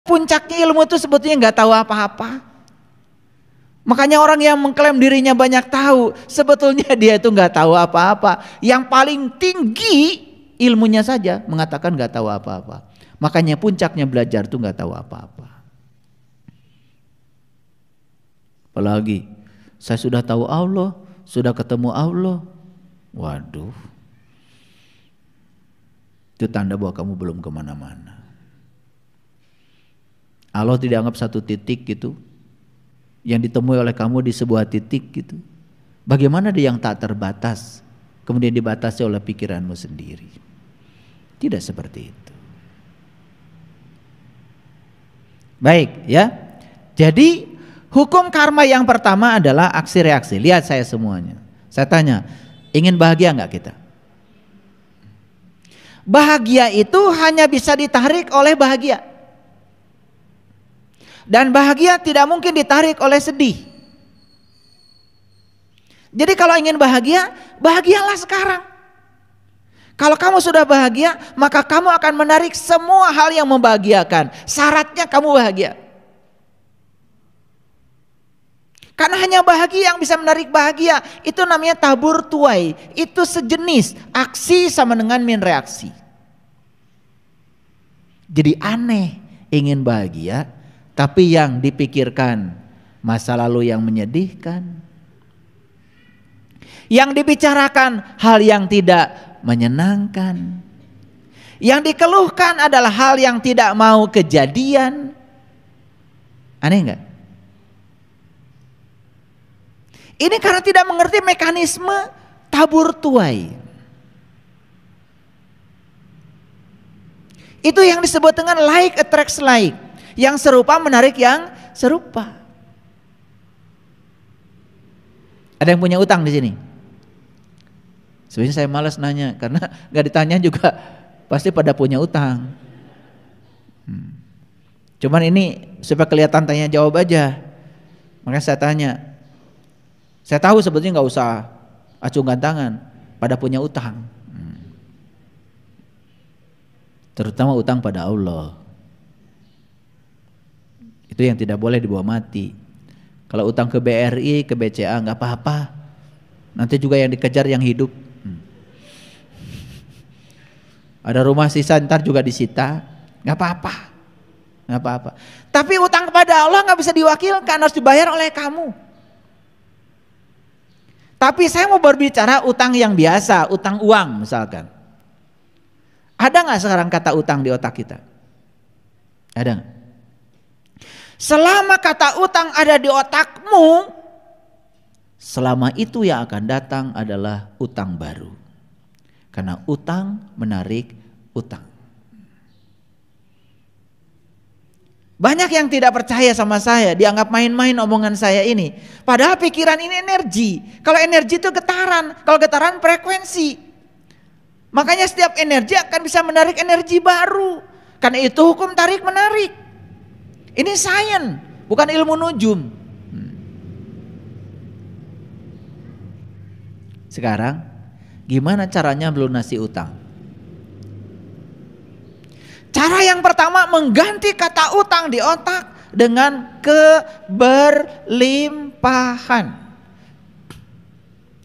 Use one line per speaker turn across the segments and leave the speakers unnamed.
Puncaknya ilmu itu sebetulnya nggak tahu apa-apa. Makanya orang yang mengklaim dirinya banyak tahu, sebetulnya dia itu nggak tahu apa-apa. Yang paling tinggi ilmunya saja mengatakan nggak tahu apa-apa. Makanya puncaknya belajar itu nggak tahu apa-apa. Apalagi saya sudah tahu Allah, sudah ketemu Allah. Waduh, itu tanda bahwa kamu belum kemana-mana. Allah tidak anggap satu titik gitu, yang ditemui oleh kamu di sebuah titik gitu. Bagaimana dia yang tak terbatas kemudian dibatasi oleh pikiranmu sendiri? Tidak seperti itu. Baik ya. Jadi hukum karma yang pertama adalah aksi reaksi. Lihat saya semuanya. Saya tanya, ingin bahagia enggak kita? Bahagia itu hanya bisa ditarik oleh bahagia. Dan bahagia tidak mungkin ditarik oleh sedih. Jadi kalau ingin bahagia, bahagialah sekarang. Kalau kamu sudah bahagia, maka kamu akan menarik semua hal yang membahagiakan. Syaratnya kamu bahagia. Karena hanya bahagia yang bisa menarik bahagia. Itu namanya tabur tuai. Itu sejenis aksi sama dengan min reaksi. Jadi aneh ingin bahagia, tapi yang dipikirkan masa lalu yang menyedihkan. Yang dibicarakan hal yang tidak menyenangkan. Yang dikeluhkan adalah hal yang tidak mau kejadian. Aneh enggak? Ini karena tidak mengerti mekanisme tabur tuai. Itu yang disebut dengan like attracts like. Yang serupa menarik yang serupa. Ada yang punya utang di sini? Sebenarnya saya malas nanya karena gak ditanya juga pasti pada punya utang. Cuman ini supaya kelihatan tanya jawab aja. Makanya saya tanya. Saya tahu sebetulnya gak usah acungkan tangan, pada punya utang. Terutama utang pada Allah. Itu yang tidak boleh dibawa mati. Kalau utang ke BRI, ke BCA nggak apa-apa. Nanti juga yang dikejar yang hidup. Ada rumah sisa ntar juga disita, nggak apa-apa, nggak apa-apa. Tapi utang kepada Allah nggak bisa diwakilkan, harus dibayar oleh kamu. Tapi saya mau berbicara utang yang biasa, utang uang misalkan. Ada nggak sekarang kata utang di otak kita? Ada nggak? Selama kata utang ada di otakmu, selama itu yang akan datang adalah utang baru. Karena utang menarik utang. Banyak yang tidak percaya sama saya, dianggap main-main omongan saya ini. Padahal pikiran ini energi. Kalau energi itu getaran, kalau getaran frekuensi. Makanya setiap energi akan bisa menarik energi baru. Karena itu hukum tarik menarik. Ini sains, bukan ilmu nujum. Sekarang, gimana caranya melunasi utang? Cara yang pertama mengganti kata utang di otak dengan keberlimpahan.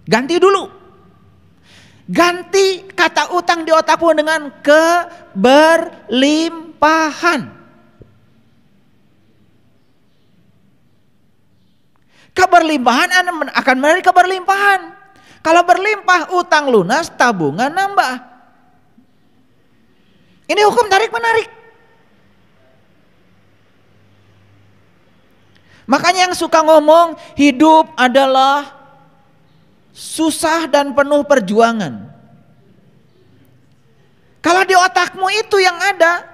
Ganti dulu. Ganti kata utang di otakmu dengan keberlimpahan. Keberlimpahan akan menarik keberlimpahan. Kalau berlimpah utang lunas, tabungan nambah. Ini hukum tarik menarik. Makanya yang suka ngomong hidup adalah susah dan penuh perjuangan. Kalau di otakmu itu yang ada,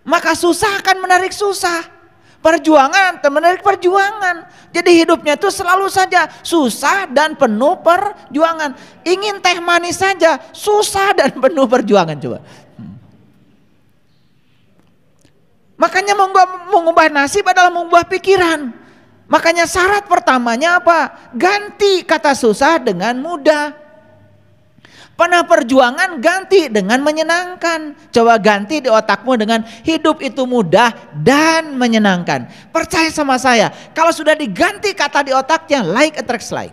maka susah akan menarik susah. Perjuangan akan menarik perjuangan. Jadi hidupnya itu selalu saja susah dan penuh perjuangan. Ingin teh manis saja susah dan penuh perjuangan coba. Makanya mengubah nasib adalah mengubah pikiran. Makanya syarat pertamanya apa? Ganti kata susah dengan mudah. Pernah perjuangan, ganti dengan menyenangkan. Coba ganti di otakmu dengan hidup itu mudah dan menyenangkan. Percaya sama saya, kalau sudah diganti kata di otaknya, like attracts like.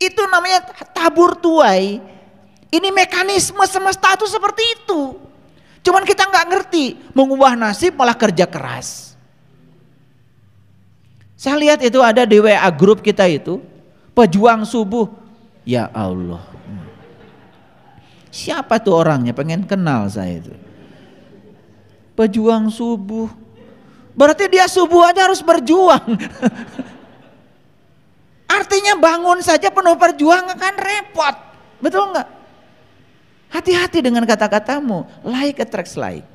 Itu namanya tabur tuai. Ini mekanisme semesta itu seperti itu. Cuman kita nggak ngerti, mengubah nasib malah kerja keras. Saya lihat itu ada di WA grup kita itu, pejuang subuh. Ya Allah. Siapa tuh orangnya? Pengen kenal saya itu. Pejuang subuh. Berarti dia subuh aja harus berjuang. Artinya bangun saja penuh perjuangan kan repot. Betul nggak? Hati-hati dengan kata-katamu. Like attracts like.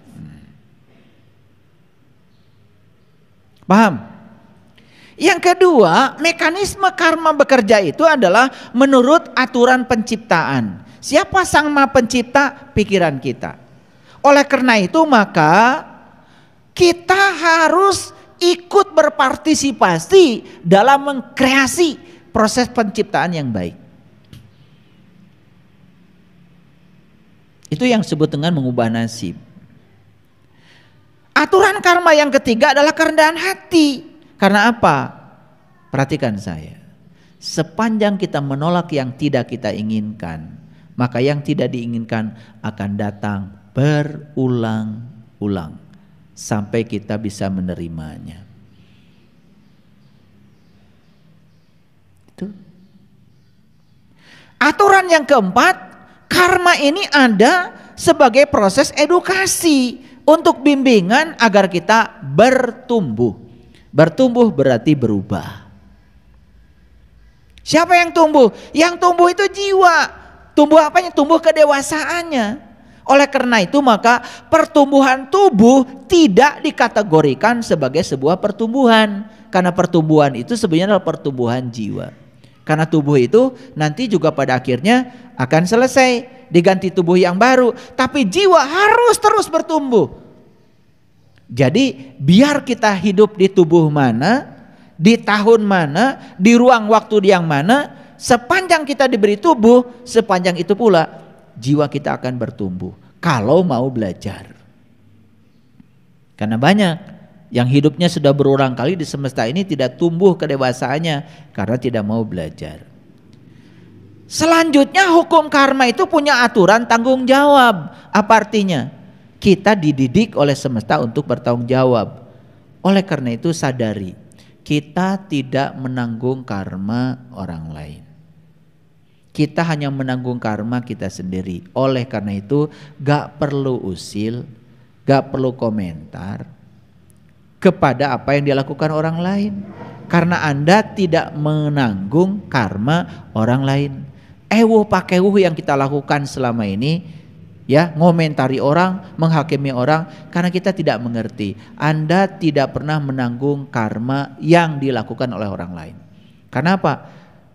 Paham? Yang kedua, mekanisme karma bekerja itu adalah menurut aturan penciptaan. Siapa sang Maha Pencipta? Pikiran kita. Oleh karena itu maka kita harus ikut berpartisipasi dalam mengkreasi proses penciptaan yang baik. Itu yang disebut dengan mengubah nasib. Aturan karma yang ketiga adalah kerendahan hati. Karena apa? Perhatikan saya. Sepanjang kita menolak yang tidak kita inginkan, maka yang tidak diinginkan akan datang berulang-ulang sampai kita bisa menerimanya. Itu. Aturan yang keempat, karma ini ada sebagai proses edukasi untuk bimbingan agar kita bertumbuh. Bertumbuh berarti berubah. Siapa yang tumbuh? Yang tumbuh itu jiwa. Tumbuh apanya? Tumbuh kedewasaannya. Oleh karena itu maka pertumbuhan tubuh tidak dikategorikan sebagai sebuah pertumbuhan. Karena pertumbuhan itu sebenarnya adalah pertumbuhan jiwa. Karena tubuh itu nanti juga pada akhirnya akan selesai, diganti tubuh yang baru. Tapi jiwa harus terus bertumbuh. Jadi biar kita hidup di tubuh mana, di tahun mana, di ruang waktu yang mana, sepanjang kita diberi tubuh, sepanjang itu pula jiwa kita akan bertumbuh. Kalau mau belajar. Karena banyak yang hidupnya sudah berulang kali di semesta ini tidak tumbuh kedewasaannya karena tidak mau belajar. Selanjutnya hukum karma itu punya aturan tanggung jawab. Apa artinya? Kita dididik oleh semesta untuk bertanggung jawab. Oleh karena itu sadari, kita tidak menanggung karma orang lain. Kita hanya menanggung karma kita sendiri. Oleh karena itu gak perlu usil, gak perlu komentar kepada apa yang dilakukan orang lain. Karena Anda tidak menanggung karma orang lain. Ewuh pakewuh yang kita lakukan selama ini, ya, ngomentari orang, menghakimi orang karena kita tidak mengerti. Anda tidak pernah menanggung karma yang dilakukan oleh orang lain. Karena apa?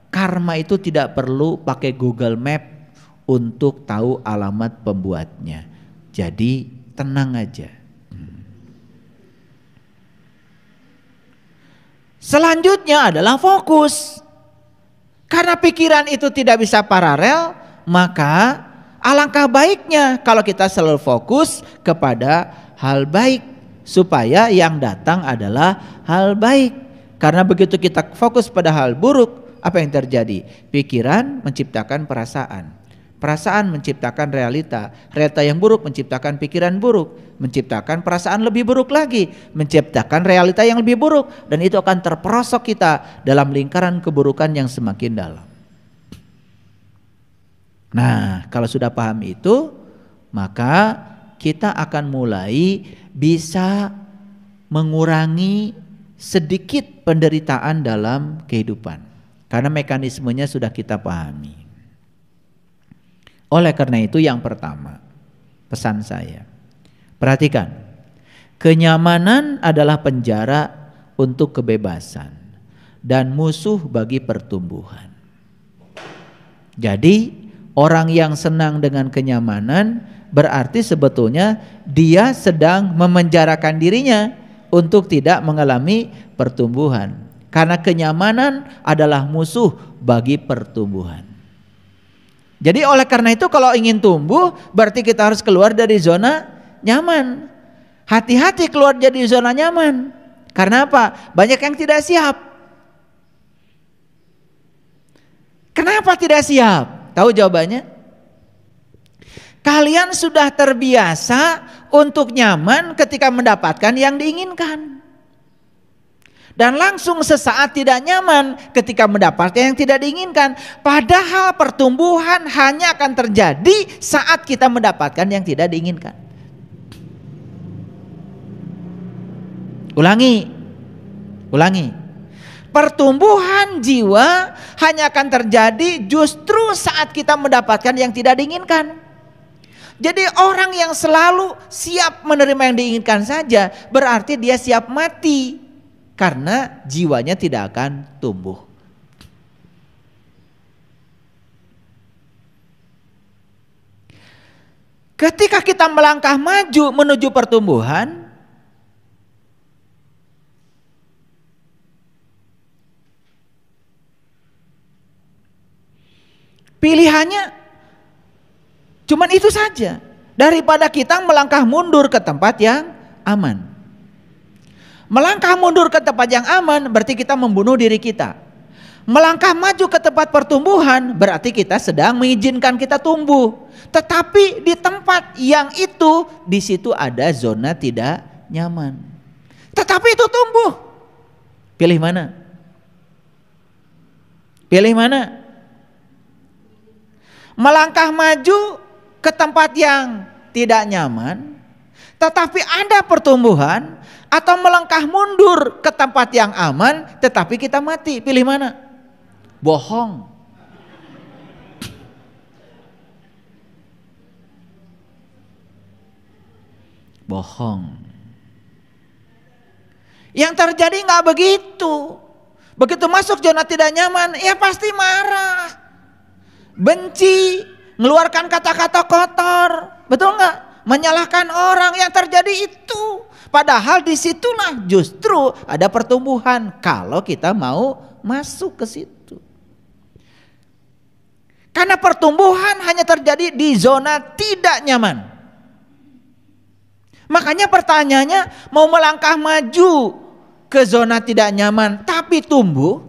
Karma itu tidak perlu pakai Google Map untuk tahu alamat pembuatnya. Jadi tenang aja. Selanjutnya adalah fokus. Karena pikiran itu tidak bisa paralel, maka alangkah baiknya kalau kita selalu fokus kepada hal baik supaya yang datang adalah hal baik. Karena begitu kita fokus pada hal buruk, apa yang terjadi? Pikiran menciptakan perasaan. Perasaan menciptakan realita. Realita yang buruk menciptakan pikiran buruk, menciptakan perasaan lebih buruk lagi, menciptakan realita yang lebih buruk, dan itu akan terperosok kita dalam lingkaran keburukan yang semakin dalam. Nah, kalau sudah paham itu, maka kita akan mulai bisa mengurangi sedikit penderitaan dalam kehidupan. Karena mekanismenya sudah kita pahami. Oleh karena itu yang pertama, pesan saya, perhatikan, kenyamanan adalah penjara untuk kebebasan dan musuh bagi pertumbuhan. Jadi orang yang senang dengan kenyamanan berarti sebetulnya dia sedang memenjarakan dirinya untuk tidak mengalami pertumbuhan. Karena kenyamanan adalah musuh bagi pertumbuhan. Jadi oleh karena itu kalau ingin tumbuh berarti kita harus keluar dari zona nyaman. Hati-hati keluar dari zona nyaman. Karena apa? Banyak yang tidak siap. Kenapa tidak siap? Tahu jawabannya? Kalian sudah terbiasa untuk nyaman ketika mendapatkan yang diinginkan. Dan langsung sesaat tidak nyaman ketika mendapatkan yang tidak diinginkan. Padahal pertumbuhan hanya akan terjadi saat kita mendapatkan yang tidak diinginkan. Ulangi. Pertumbuhan jiwa hanya akan terjadi justru saat kita mendapatkan yang tidak diinginkan. Jadi orang yang selalu siap menerima yang diinginkan saja berarti dia siap mati karena jiwanya tidak akan tumbuh. Ketika kita melangkah maju menuju pertumbuhan, pilihannya cuman itu saja, daripada kita melangkah mundur ke tempat yang aman. Melangkah mundur ke tempat yang aman berarti kita membunuh diri kita. Melangkah maju ke tempat pertumbuhan berarti kita sedang mengizinkan kita tumbuh. Tetapi di tempat yang itu, di situ ada zona tidak nyaman. Tetapi itu tumbuh. Pilih mana? Pilih mana? Melangkah maju ke tempat yang tidak nyaman tetapi ada pertumbuhan, atau melangkah mundur ke tempat yang aman tetapi kita mati. Pilih mana? Bohong. Bohong. Yang terjadi nggak begitu. Begitu masuk zona tidak nyaman, ya pasti marah, benci, ngeluarkan kata-kata kotor, betul nggak? Menyalahkan orang. Yang terjadi itu. Padahal disitulah justru ada pertumbuhan kalau kita mau masuk ke situ. Karena pertumbuhan hanya terjadi di zona tidak nyaman. Makanya pertanyaannya, mau melangkah maju ke zona tidak nyaman tapi tumbuh,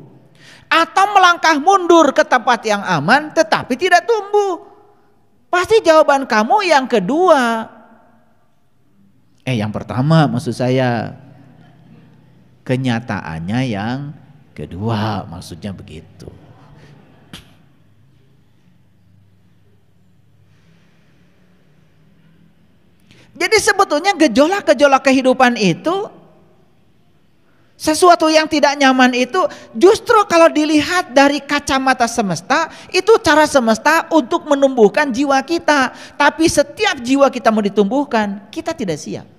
atau melangkah mundur ke tempat yang aman tetapi tidak tumbuh? Pasti jawaban kamu yang kedua. Yang pertama maksud saya. Kenyataannya yang kedua, maksudnya begitu. Jadi sebetulnya gejolak-gejolak kehidupan itu, sesuatu yang tidak nyaman itu justru kalau dilihat dari kacamata semesta, itu cara semesta untuk menumbuhkan jiwa kita. Tapi setiap jiwa kita mau ditumbuhkan, kita tidak siap.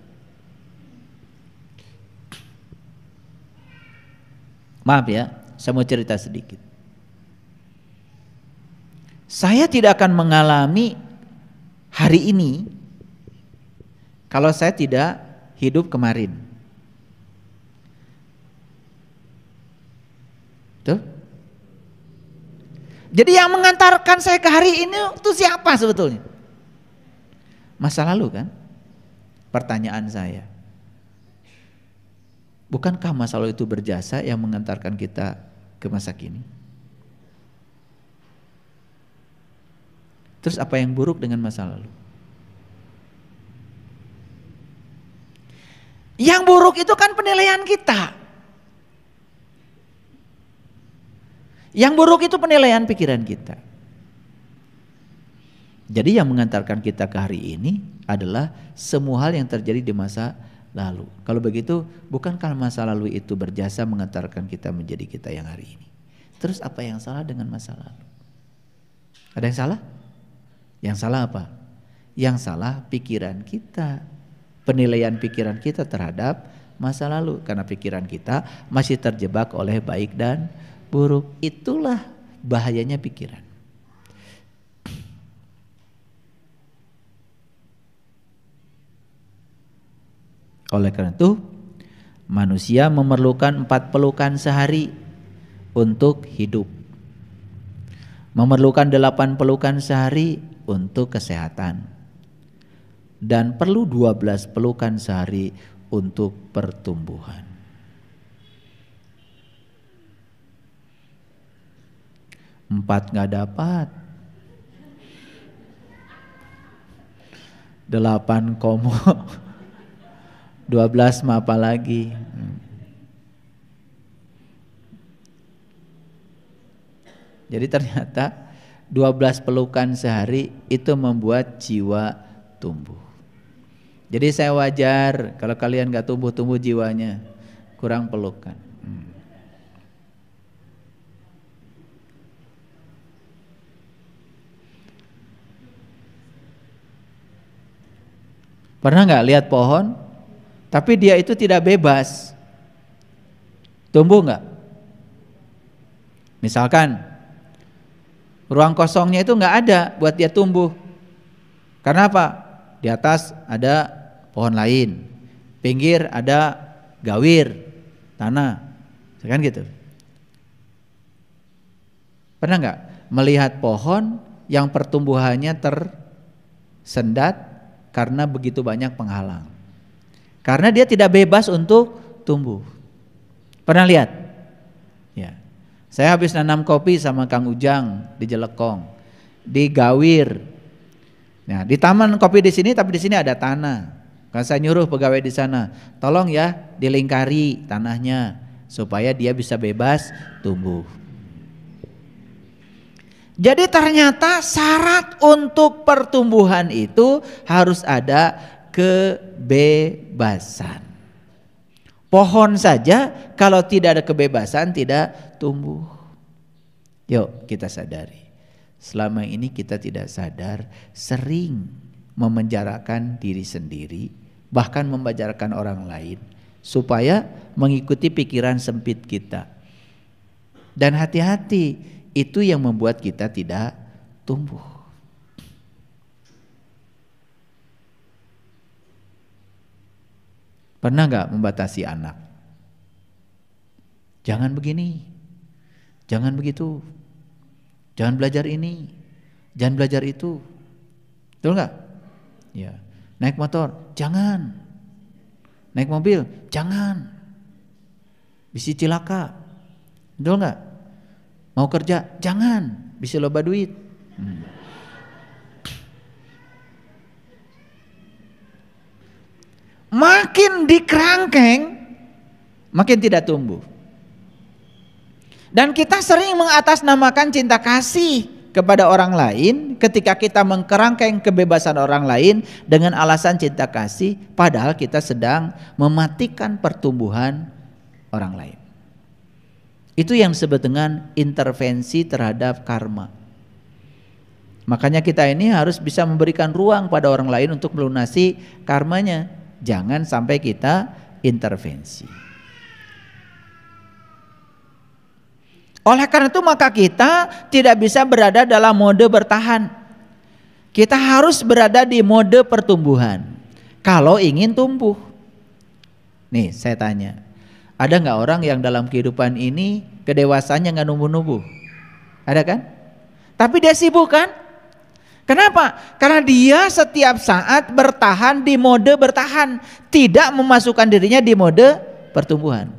Maaf ya, saya mau cerita sedikit. Saya tidak akan mengalami hari ini kalau saya tidak hidup kemarin. Tuh. Jadi yang mengantarkan saya ke hari ini itu siapa sebetulnya? Masa lalu kan? Pertanyaan saya. Bukankah masa lalu itu berjasa yang mengantarkan kita ke masa kini? Terus apa yang buruk dengan masa lalu? Yang buruk itu kan penilaian kita. Yang buruk itu penilaian pikiran kita. Jadi yang mengantarkan kita ke hari ini adalah semua hal yang terjadi di masa lalu. Kalau begitu, bukankah masa lalu itu berjasa mengantarkan kita menjadi kita yang hari ini? Terus apa yang salah dengan masa lalu? Ada yang salah? Yang salah apa? Yang salah pikiran kita. Penilaian pikiran kita terhadap masa lalu. Karena pikiran kita masih terjebak oleh baik dan buruk. Itulah bahayanya pikiran. Oleh karena itu, manusia memerlukan 4 pelukan sehari untuk hidup. memerlukan 8 pelukan sehari untuk kesehatan, dan perlu 12 pelukan sehari untuk pertumbuhan. 4 nggak dapat, 8 komo, 12 mah apa lagi. Jadi ternyata 12 pelukan sehari itu membuat jiwa tumbuh. Jadi saya wajar kalau kalian gak tumbuh-tumbuh jiwanya, kurang pelukan. Pernah gak lihat pohon tapi dia itu tidak bebas? Tumbuh gak? Misalkan ruang kosongnya itu nggak ada buat dia tumbuh. Karena apa? Di atas ada pohon lain, pinggir ada gawir tanah, kan gitu. Pernah nggak melihat pohon yang pertumbuhannya tersendat karena begitu banyak penghalang? Karena dia tidak bebas untuk tumbuh. Pernah lihat? Ya. Saya habis nanam kopi sama Kang Ujang di Jelekong, di Gawir. Nah, di taman kopi di sini, tapi di sini ada tanah. Kan saya nyuruh pegawai di sana, tolong ya dilingkari tanahnya supaya dia bisa bebas tumbuh. Jadi ternyata syarat untuk pertumbuhan itu harus ada kebebasan. Pohon saja kalau tidak ada kebebasan tidak tumbuh. Yuk kita sadari, selama ini kita tidak sadar sering memenjarakan diri sendiri, bahkan mempenjarakan orang lain supaya mengikuti pikiran sempit kita. Dan hati-hati, itu yang membuat kita tidak tumbuh. Pernah gak membatasi anak? Jangan begini, jangan begitu, jangan belajar ini, jangan belajar itu. Betul gak? Ya. Naik motor, jangan. Naik mobil, jangan. Bisa cilaka. Betul gak? Mau kerja, jangan. Bisa loba duit. Makin dikerangkeng, makin tidak tumbuh. Dan kita sering mengatasnamakan cinta kasih kepada orang lain ketika kita mengkerangkeng kebebasan orang lain dengan alasan cinta kasih, padahal kita sedang mematikan pertumbuhan orang lain. Itu yang disebut dengan intervensi terhadap karma. Makanya kita ini harus bisa memberikan ruang pada orang lain untuk melunasi karmanya. Jangan sampai kita intervensi. Oleh karena itu maka kita tidak bisa berada dalam mode bertahan. Kita harus berada di mode pertumbuhan kalau ingin tumbuh. Nih saya tanya, ada gak orang yang dalam kehidupan ini kedewasannya gak numbuh-numbuh? Ada kan? Tapi dia sibuk kan? Kenapa? Karena dia setiap saat bertahan di mode bertahan, tidak memasukkan dirinya di mode pertumbuhan.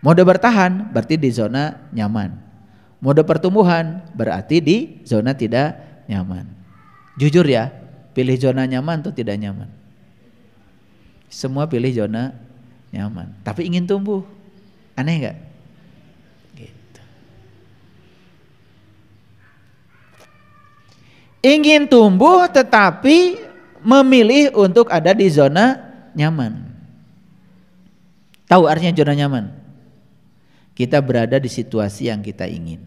Mode bertahan berarti di zona nyaman. Mode pertumbuhan berarti di zona tidak nyaman. Jujur ya, pilih zona nyaman atau tidak nyaman? Semua pilih zona nyaman, tapi ingin tumbuh. Aneh enggak? Gitu. Ingin tumbuh tetapi memilih untuk ada di zona nyaman. Tahu artinya zona nyaman? Kita berada di situasi yang kita ingin.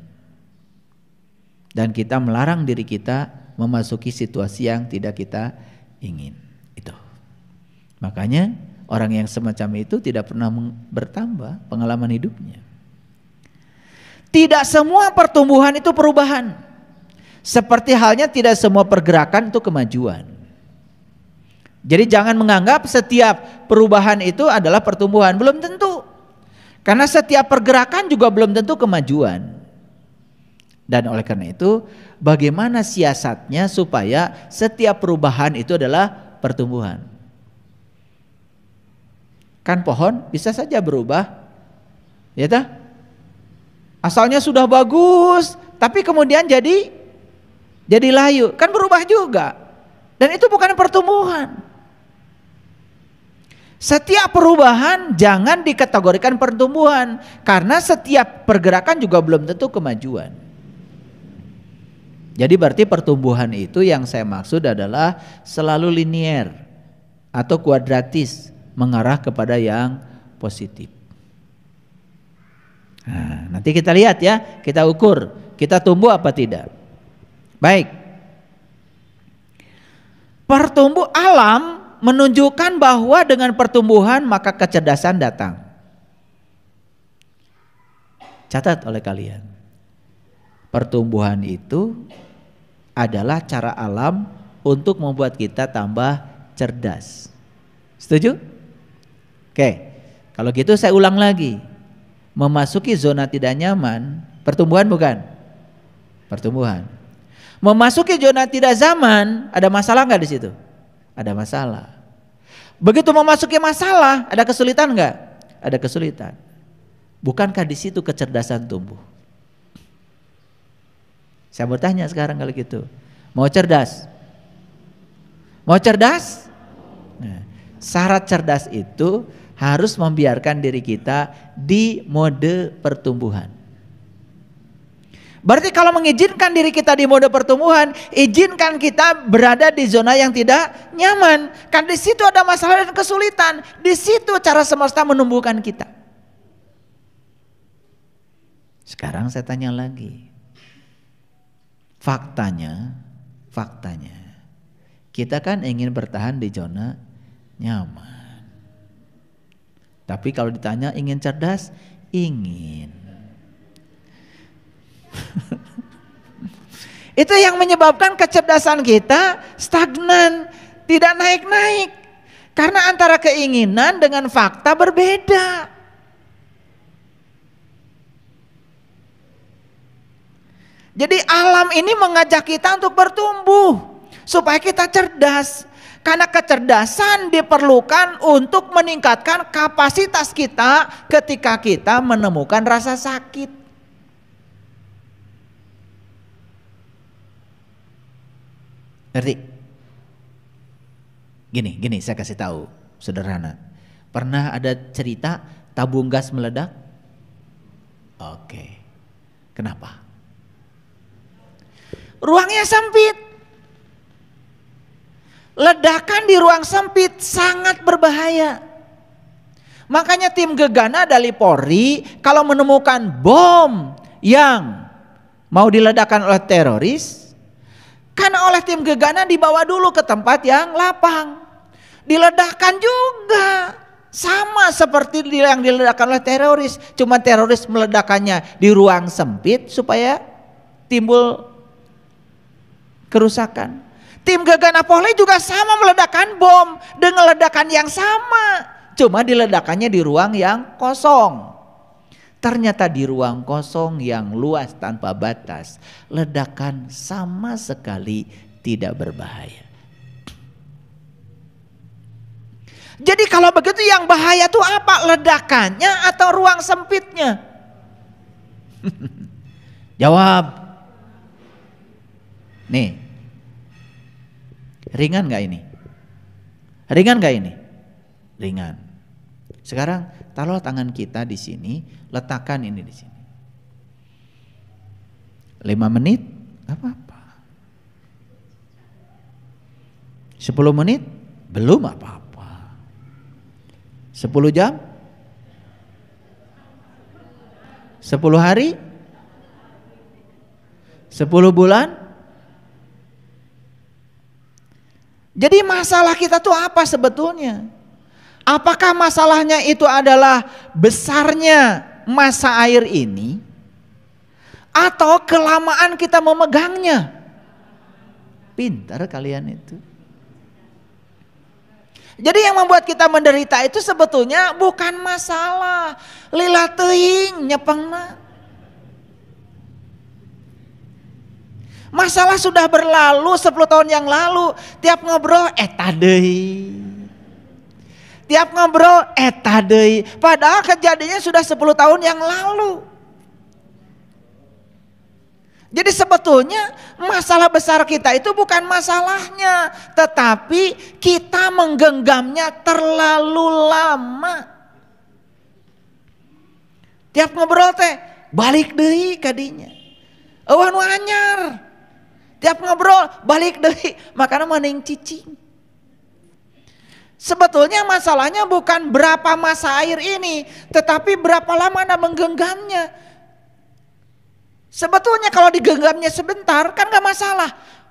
Dan kita melarang diri kita memasuki situasi yang tidak kita ingin. Itu. Makanya orang yang semacam itu tidak pernah bertambah pengalaman hidupnya. Tidak semua pertumbuhan itu perubahan. Seperti halnya tidak semua pergerakan itu kemajuan. Jadi jangan menganggap setiap perubahan itu adalah pertumbuhan. Belum tentu. Karena setiap pergerakan juga belum tentu kemajuan. Dan oleh karena itu, bagaimana siasatnya supaya setiap perubahan itu adalah pertumbuhan? Kan pohon bisa saja berubah, ya tak? Asalnya sudah bagus, tapi kemudian jadi layu, kan berubah juga. Dan itu bukan pertumbuhan. Setiap perubahan jangan dikategorikan pertumbuhan, karena setiap pergerakan juga belum tentu kemajuan. Jadi berarti pertumbuhan itu yang saya maksud adalah selalu linier atau kuadratis, mengarah kepada yang positif. Nah, nanti kita lihat ya, kita ukur, kita tumbuh apa tidak. Baik. Pertumbuh alam menunjukkan bahwa dengan pertumbuhan maka kecerdasan datang. Catat oleh kalian. Pertumbuhan itu adalah cara alam untuk membuat kita tambah cerdas. Setuju? Oke, kalau gitu saya ulang lagi. Memasuki zona tidak nyaman, pertumbuhan bukan? Pertumbuhan. Memasuki zona tidak zaman, ada masalah nggak di situ? Ada masalah. Begitu memasuki masalah, ada kesulitan nggak? Ada kesulitan. Bukankah di situ kecerdasan tumbuh? Saya bertanya sekarang kalau gitu, mau cerdas? Mau cerdas? Nah, syarat cerdas itu harus membiarkan diri kita di mode pertumbuhan. Berarti kalau mengizinkan diri kita di mode pertumbuhan, izinkan kita berada di zona yang tidak nyaman. Kan di situ ada masalah dan kesulitan. Di situ cara semesta menumbuhkan kita. Sekarang saya tanya lagi. Faktanya, kita kan ingin bertahan di zona nyaman. Tapi kalau ditanya ingin cerdas, ingin. Itu yang menyebabkan kecerdasan kita stagnan, tidak naik-naik. Karena antara keinginan dengan fakta berbeda. Jadi alam ini mengajak kita untuk bertumbuh supaya kita cerdas. Karena kecerdasan diperlukan untuk meningkatkan kapasitas kita ketika kita menemukan rasa sakit. Ngerti? Gini saya kasih tahu, sederhana. Pernah ada cerita tabung gas meledak? Oke. Kenapa? Ruangnya sempit. Ledakan di ruang sempit sangat berbahaya. Makanya tim gegana dari Polri kalau menemukan bom yang mau diledakkan oleh teroris, karena oleh tim gegana dibawa dulu ke tempat yang lapang. Diledakkan juga sama seperti yang diledakkan oleh teroris, cuma teroris meledakannya di ruang sempit supaya timbul kerusakan. Tim gegana Polri juga sama meledakkan bom dengan ledakan yang sama, cuma diledakannya di ruang yang kosong. Ternyata di ruang kosong yang luas tanpa batas, ledakan sama sekali tidak berbahaya. Jadi kalau begitu yang bahaya itu apa? Ledakannya atau ruang sempitnya? Jawab. Nih, ringan gak ini? Ringan gak ini? Ringan. Sekarang taruh tangan kita di sini, letakkan ini di sini. 5 menit, gak apa-apa. 10 menit, belum apa-apa. 10 jam? 10 hari? 10 bulan? Jadi masalah kita tuh apa sebetulnya? Apakah masalahnya itu adalah besarnya masa air ini, atau kelamaan kita memegangnya? Pintar kalian itu. Jadi yang membuat kita menderita itu sebetulnya bukan masalah lila teuing nyepengna. Masalah sudah berlalu 10 tahun yang lalu. Tiap ngobrol eta deui. Tiap ngobrol eta deui. Padahal kejadiannya sudah 10 tahun yang lalu. Jadi sebetulnya masalah besar kita itu bukan masalahnya, tetapi kita menggenggamnya terlalu lama. Tiap ngobrol teh balik deui ka dinya. Eueuh nu anyar. Tiap ngobrol balik deui, makanya mending cicing. Sebetulnya masalahnya bukan berapa masa air ini, tetapi berapa lama Anda menggenggamnya. Sebetulnya kalau digenggamnya sebentar kan gak masalah.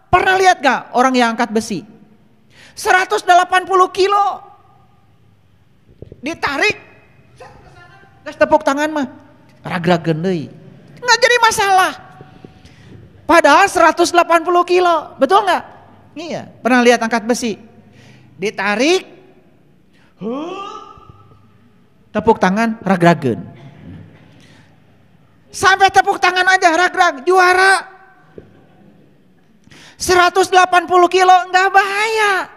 Pernah lihat gak orang yang angkat besi? 180 kilo. Ditarik. Gas tepuk tangan mah. Ragrageun deui. Gak jadi masalah. Padahal 180 kilo. Betul gak? Iya. Pernah lihat angkat besi? Ditarik. Tepuk tangan ragrageun. Sampai tepuk tangan aja ragrag juara. 180 kilo enggak bahaya.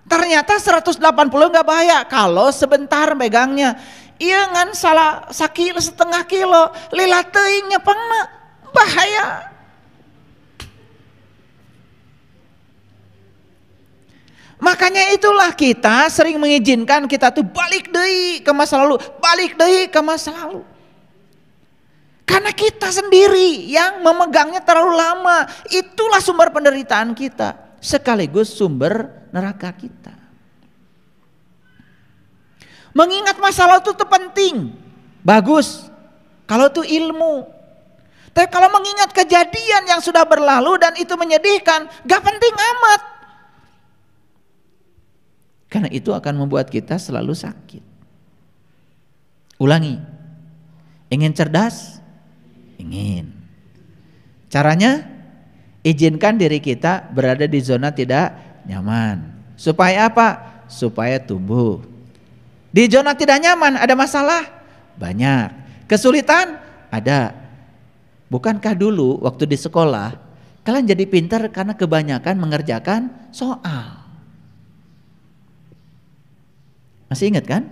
Ternyata 180 enggak bahaya kalau sebentar megangnya. Iya ngan salah sakilo setengah kilo lila teuing nyepengna bahaya. Makanya itulah kita sering mengizinkan kita tuh balik deui ke masa lalu, balik deui ke masa lalu. Karena kita sendiri yang memegangnya terlalu lama. Itulah sumber penderitaan kita. Sekaligus sumber neraka kita. Mengingat masa lalu itu penting. Bagus. Kalau itu ilmu. Tapi kalau mengingat kejadian yang sudah berlalu dan itu menyedihkan. Gak penting amat. Karena itu akan membuat kita selalu sakit. Ulangi. Ingin cerdas? Ingin. Caranya izinkan diri kita berada di zona tidak nyaman. Supaya apa? Supaya tumbuh. Di zona tidak nyaman ada masalah? Banyak. Kesulitan? Ada. Bukankah dulu waktu di sekolah kalian jadi pintar karena kebanyakan mengerjakan soal? Masih ingat kan?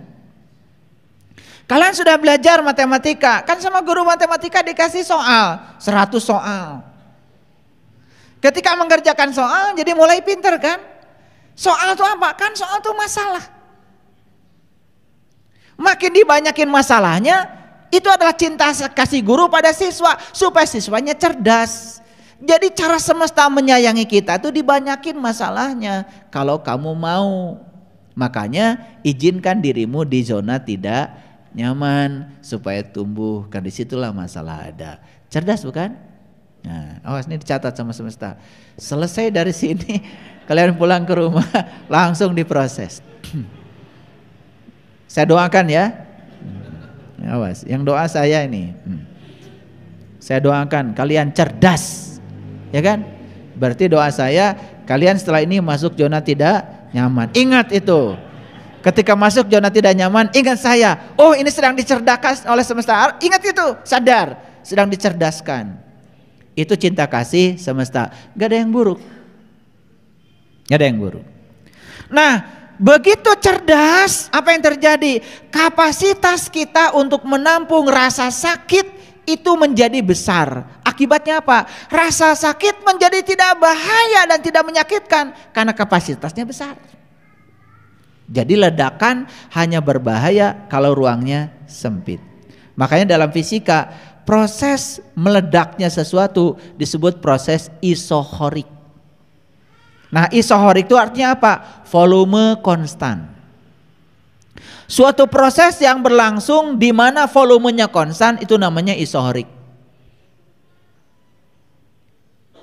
Kalian sudah belajar matematika, kan sama guru matematika dikasih soal, 100 soal. Ketika mengerjakan soal jadi mulai pintar kan? Soal itu apa? Kan soal itu masalah. Makin dibanyakin masalahnya, itu adalah cinta kasih guru pada siswa, supaya siswanya cerdas. Jadi cara semesta menyayangi kita itu dibanyakin masalahnya, kalau kamu mau. Makanya izinkan dirimu di zona tidak nyaman supaya tumbuh, kan disitulah masalah ada. Cerdas bukan? Nah, awas ini dicatat sama semesta. Selesai dari sini kalian pulang ke rumah langsung diproses. Saya doakan ya. Awas, yang doa saya ini. Saya doakan kalian cerdas, ya kan? Berarti doa saya kalian setelah ini masuk zona tidak nyaman. Ingat itu. Ketika masuk zona tidak nyaman, ingat saya. Oh, ini sedang dicerdakan oleh semesta. Ingat itu, sadar, sedang dicerdaskan. Itu cinta kasih semesta. Gak ada yang buruk. Gak ada yang buruk. Nah, begitu cerdas, apa yang terjadi? Kapasitas kita untuk menampung rasa sakit itu menjadi besar. Akibatnya apa? Rasa sakit menjadi tidak bahaya dan tidak menyakitkan karena kapasitasnya besar. Jadi ledakan hanya berbahaya kalau ruangnya sempit. Makanya dalam fisika proses meledaknya sesuatu disebut proses isohorik. Nah, isohorik itu artinya apa? Volume konstan. Suatu proses yang berlangsung di mana volumenya konstan itu namanya isohorik.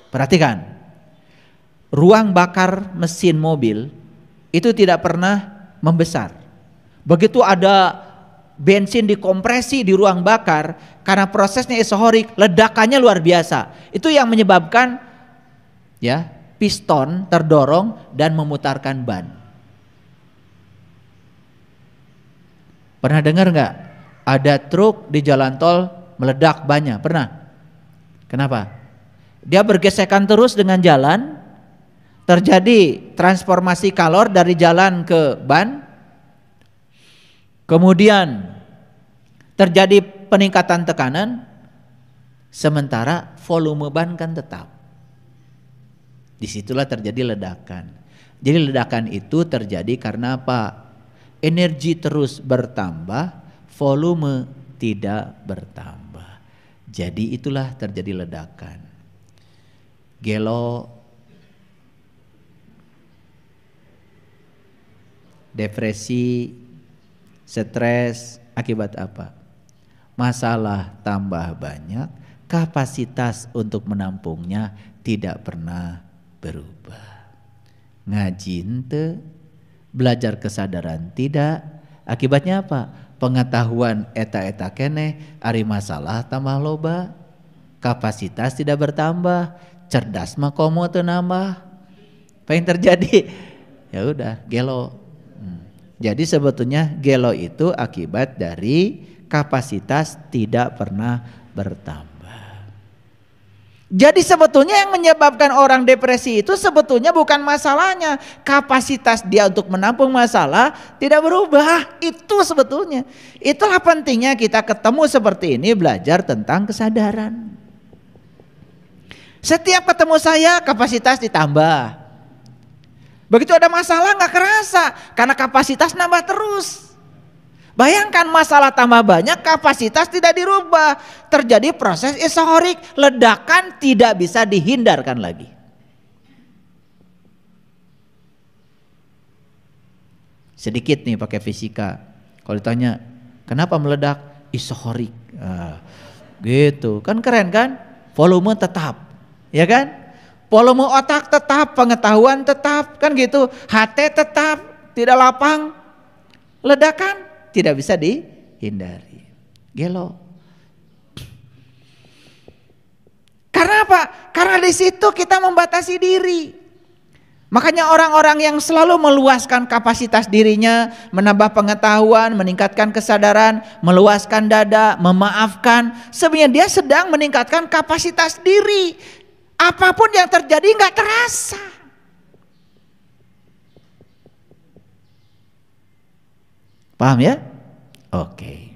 Perhatikan, ruang bakar mesin mobil itu tidak pernah membesar. Begitu ada bensin dikompresi di ruang bakar, karena prosesnya isohorik, ledakannya luar biasa. Itu yang menyebabkan ya piston terdorong dan memutarkan ban. Pernah dengar nggak? Ada truk di jalan tol meledak bannya, pernah? Kenapa? dia bergesekan terus dengan jalan, terjadi transformasi kalor dari jalan ke ban, kemudian terjadi peningkatan tekanan, sementara volume ban kan tetap. Disitulah terjadi ledakan. Jadi ledakan itu terjadi karena apa? Energi terus bertambah, volume tidak bertambah. Jadi itulah terjadi ledakan. Gelo, depresi, stres, akibat apa? Masalah tambah banyak, kapasitas untuk menampungnya tidak pernah berubah. Ngaji ente, belajar kesadaran tidak, akibatnya apa? Pengetahuan eta-eta keneh, ari masalah tambah loba, kapasitas tidak bertambah, cerdas mah komo teu nambah. Apa yang terjadi? Ya udah, gelo. Jadi sebetulnya gelo itu akibat dari kapasitas tidak pernah bertambah. Jadi sebetulnya yang menyebabkan orang depresi itu sebetulnya bukan masalahnya. Kapasitas dia untuk menampung masalah tidak berubah. Itu sebetulnya. Itulah pentingnya kita ketemu seperti ini, belajar tentang kesadaran. Setiap ketemu saya kapasitas ditambah. Begitu ada masalah gak kerasa karena kapasitas nambah terus. Bayangkan masalah tambah banyak, kapasitas tidak dirubah. Terjadi proses isohorik, ledakan tidak bisa dihindarkan lagi. Sedikit nih pakai fisika. Kalau ditanya, kenapa meledak? Isohorik. Gitu, kan keren kan? Volume tetap, ya kan? Volume otak tetap, pengetahuan tetap, kan gitu. HT tetap, tidak lapang. Ledakan tidak bisa dihindari. Gelo. Karena apa? Karena di situ kita membatasi diri. Makanya orang-orang yang selalu meluaskan kapasitas dirinya, menambah pengetahuan, meningkatkan kesadaran, meluaskan dada, memaafkan, sebenarnya dia sedang meningkatkan kapasitas diri. Apapun yang terjadi nggak terasa. Paham ya? Oke.